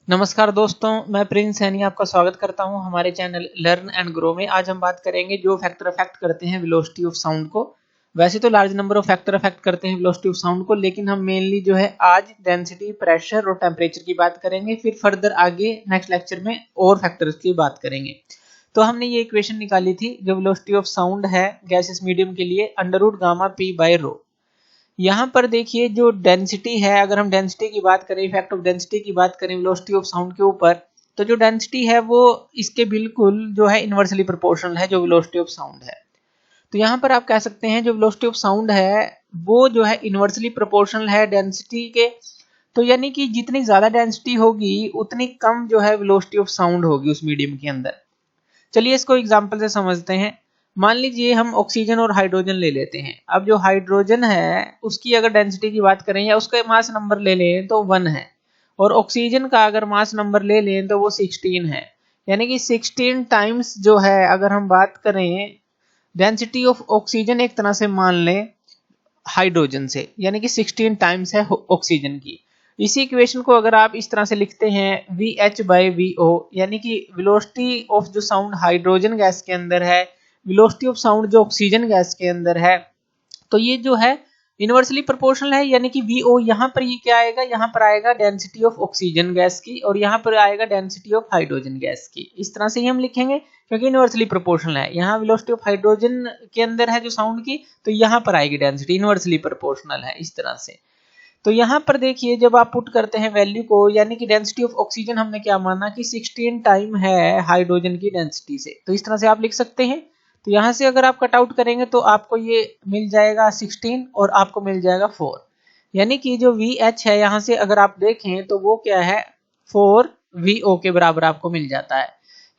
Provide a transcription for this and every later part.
नमस्कार दोस्तों, मैं प्रिंस सैनी आपका स्वागत करता हूं हमारे चैनल लर्न एंड ग्रो में। आज हम बात करेंगे जो फैक्टर अफेक्ट करते हैं वेलोसिटी ऑफ साउंड को। वैसे तो large number of factor affect करते हैं वेलोसिटी ऑफ साउंड को, लेकिन हम मेनली जो है आज डेंसिटी, प्रेशर और टेम्परेचर की बात करेंगे। फिर फर्दर आगे नेक्स्ट लेक्चर में और फैक्टर्स की बात करेंगे। तो हमने ये इक्वेशन निकाली थी जो वेलोसिटी ऑफ साउंड है गैसेस मीडियम के लिए, under root gamma P by rho. यहाँ पर देखिए जो डेंसिटी है, अगर हम डेंसिटी की बात करें, इफेक्ट ऑफ डेंसिटी की बात करें वेलोसिटी ऑफ साउंड के ऊपर, तो जो डेंसिटी है वो इसके बिल्कुल जो है इनवर्सली प्रोपोर्शनल है जो वेलोसिटी ऑफ साउंड है। तो यहाँ पर आप कह सकते हैं जो वेलोसिटी ऑफ साउंड है वो जो है इनवर्सली प्रोपोर्शनल है डेंसिटी के। तो यानी कि जितनी ज्यादा डेंसिटी होगी उतनी कम जो है वेलोसिटी ऑफ साउंड होगी उस मीडियम के अंदर। चलिए इसको एग्जांपल से समझते हैं। मान लीजिए हम ऑक्सीजन और हाइड्रोजन ले लेते हैं। अब जो हाइड्रोजन है उसकी अगर डेंसिटी की बात करें या उसका मास नंबर ले लें तो 1 है, और ऑक्सीजन का अगर मास नंबर ले लें तो वो 16 है। यानी कि 16 टाइम्स जो है, अगर हम बात करें डेंसिटी ऑफ ऑक्सीजन एक तरह से मान लें हाइड्रोजन से, यानी कि 16 टाइम्स है ऑक्सीजन की। इसी इक्वेशन को अगर आप इस तरह से लिखते हैं VH/VO, यानी कि वेलोसिटी ऑफ जो साउंड हाइड्रोजन गैस के अंदर है, वेलोसिटी ऑफ साउंड जो ऑक्सीजन गैस के अंदर है, तो ये जो है इनवर्सली प्रोपोर्शनल है। यानी कि VO यहाँ पर ये क्या आएगा, यहाँ पर आएगा डेंसिटी ऑफ ऑक्सीजन गैस की और यहाँ पर आएगा डेंसिटी ऑफ हाइड्रोजन गैस की। इस तरह से ही हम लिखेंगे क्योंकि इनवर्सली प्रोपोर्शनल है। यहाँ वेलोसिटी ऑफ हाइड्रोजन के अंदर है जो साउंड की, तो यहाँ पर आएगी डेंसिटी, इनवर्सली प्रोपोर्शनल है इस तरह से। तो यहाँ पर देखिए जब आप पुट करते हैं वैल्यू को, यानी कि डेंसिटी ऑफ ऑक्सीजन हमने क्या माना कि 16 टाइम है हाइड्रोजन की डेंसिटी से, तो इस तरह से आप लिख सकते हैं। तो यहाँ से अगर आप कट आउट करेंगे तो आपको ये मिल जाएगा 16 और आपको मिल जाएगा 4। यानी कि जो VH है यहाँ से अगर आप देखें तो वो क्या है 4 VO के बराबर आपको मिल जाता है।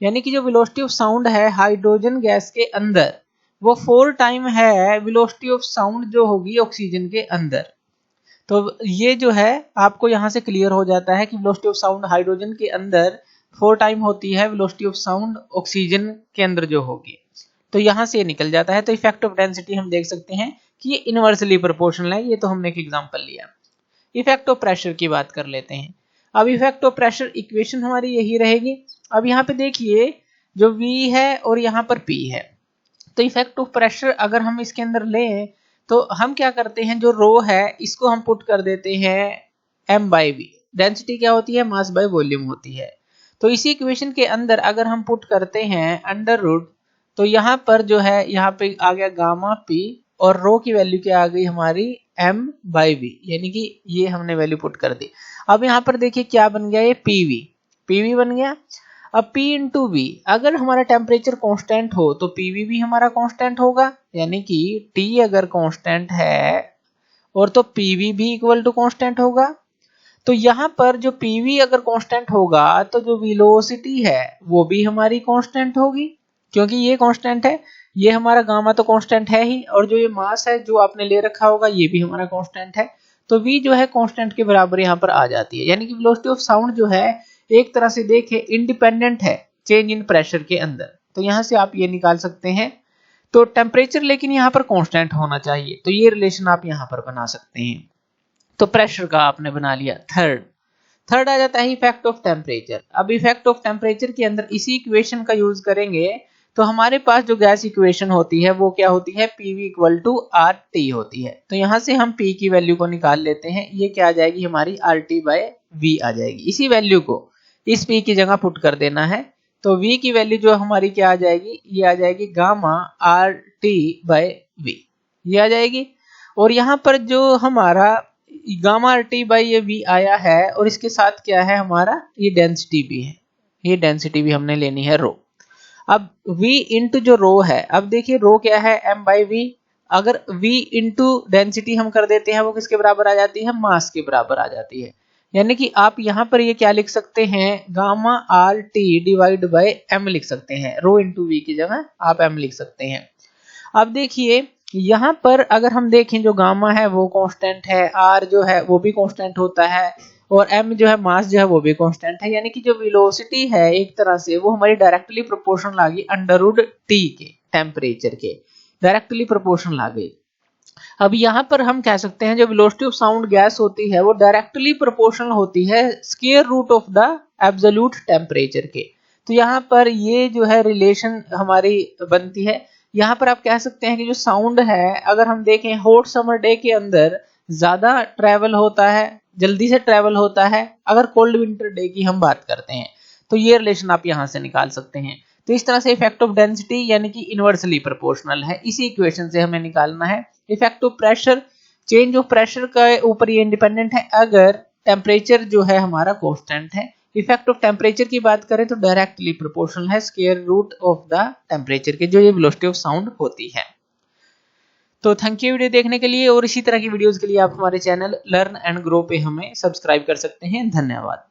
यानी कि जो वेलोसिटी ऑफ साउंड है हाइड्रोजन गैस के अंदर वो 4 टाइम है वेलोसिटी ऑफ साउंड जो होगी ऑक्सीजन के अंदर। तो ये जो है आपको यहाँ से क्लियर हो जाता है कि वेलोसिटी ऑफ साउंड हाइड्रोजन के अंदर 4 टाइम होती है वेलोसिटी ऑफ साउंड ऑक्सीजन के अंदर जो होगी। तो यहाँ से ये निकल जाता है। तो इफेक्ट ऑफ डेंसिटी हम देख सकते हैं कि ये इनवर्सली प्रोपोर्शनल है। ये तो हमने एक एग्जांपल लिया। इफेक्ट ऑफ प्रेशर की बात कर लेते हैं। अब इफेक्ट ऑफ प्रेशर इक्वेशन हमारी यही रहेगी। अब यहाँ पे देखिए जो V है और यहाँ पर P है, तो इफेक्ट ऑफ प्रेशर अगर हम इसके अंदर लें तो हम क्या करते हैं, जो रो है इसको हम पुट कर देते हैं M/V। डेंसिटी क्या होती है, मास बाय वॉल्यूम होती है। तो इसी इक्वेशन के अंदर अगर हम पुट करते हैं अंडर रूट, तो यहाँ पर जो है यहाँ पे आ गया गामा P और रो की वैल्यू क्या आ गई हमारी M/V, यानी कि ये हमने वैल्यू पुट कर दी। अब यहाँ पर देखिए क्या बन गया, ये PV बन गया। अब P इंटू V, अगर हमारा टेम्परेचर कांस्टेंट हो तो PV भी हमारा कांस्टेंट होगा, यानी कि T अगर कांस्टेंट है और तो PV भी इक्वल टू कांस्टेंट होगा। तो यहाँ पर जो PV अगर कांस्टेंट होगा तो जो वेलोसिटी है वो भी हमारी कांस्टेंट होगी, क्योंकि ये कांस्टेंट है, ये हमारा गामा तो कांस्टेंट है ही, और जो ये मास है जो आपने ले रखा होगा ये भी हमारा कांस्टेंट है। तो V जो है कांस्टेंट के बराबर यहाँ पर आ जाती है। यानी कि वेलोसिटी ऑफ साउंड जो है एक तरह से देखें इंडिपेंडेंट है चेंज इन प्रेशर के अंदर। तो यहाँ से आप ये निकाल सकते हैं। तो टेम्परेचर लेकिन यहाँ पर कांस्टेंट होना चाहिए, तो ये रिलेशन आप यहाँ पर बना सकते हैं। तो प्रेशर का आपने बना लिया। थर्ड आ जाता है इफेक्ट ऑफ टेम्परेचर। अब इफेक्ट ऑफ टेम्परेचर के अंदर इसी इक्वेशन का यूज करेंगे। तो हमारे पास जो गैस इक्वेशन होती है वो क्या होती है, PV इक्वल टू RT होती है। तो यहाँ से हम P की वैल्यू को निकाल लेते हैं। ये क्या आ जाएगी हमारी RT/V आ जाएगी। इसी वैल्यू को इस P की जगह पुट कर देना है। तो V की वैल्यू जो हमारी क्या आ जाएगी, ये आ जाएगी गामा RT/V, ये आ जाएगी। और यहाँ पर जो हमारा गामा RT/V आया है और इसके साथ क्या है हमारा, ये डेंसिटी भी है, ये डेंसिटी भी हमने लेनी है रो। अब V इंटू जो रो है, अब देखिए रो क्या है M/V, अगर V इंटू डेंसिटी हम कर देते हैं वो किसके बराबर आ जाती है, मास के बराबर आ जाती है। यानी कि आप यहाँ पर ये क्या लिख सकते हैं, gamma RT divide by M लिख सकते हैं। रो इंटू V की जगह आप M लिख सकते हैं। अब देखिए यहाँ पर अगर हम देखें जो गामा है वो कांस्टेंट है, R जो है वो भी कांस्टेंट होता है, और M जो है मास जो है वो भी कांस्टेंट है। यानी कि जो वेलोसिटी है एक तरह से वो हमारी डायरेक्टली प्रोपोर्शनल आ गई अंडर रूट T के टेम्परेचर के, डायरेक्टली प्रोपोर्शनल आ गई। अब यहाँ पर हम कह सकते हैं जो वेलोसिटी ऑफ साउंड गैस होती है वो डायरेक्टली प्रोपोर्शनल होती है square root of the absolute temperature के। तो यहाँ पर ये जो है रिलेशन हमारी बनती है। यहाँ पर आप कह सकते हैं कि जो साउंड है, अगर हम देखें हॉट समर डे के अंदर ज्यादा ट्रैवल होता है, जल्दी से ट्रैवल होता है अगर कोल्ड विंटर डे की हम बात करते हैं। तो ये रिलेशन आप यहाँ से निकाल सकते हैं। तो इस तरह से इफेक्ट ऑफ डेंसिटी यानी कि इनवर्सली प्रोपोर्शनल है, इसी इक्वेशन से हमें निकालना है। Effect of pressure, change of pressure के ऊपर ये इंडिपेंडेंट है अगर टेम्परेचर जो है हमारा कांस्टेंट है। इफेक्ट ऑफ टेम्परेचर की बात करें तो डायरेक्टली प्रोपोर्शनल है square root of the temperature के, जो ये वेलोसिटी ऑफ साउंड होती है। तो थैंक यू वीडियो देखने के लिए, और इसी तरह की वीडियोस के लिए आप हमारे चैनल लर्न एंड ग्रो पे हमें सब्सक्राइब कर सकते हैं। धन्यवाद।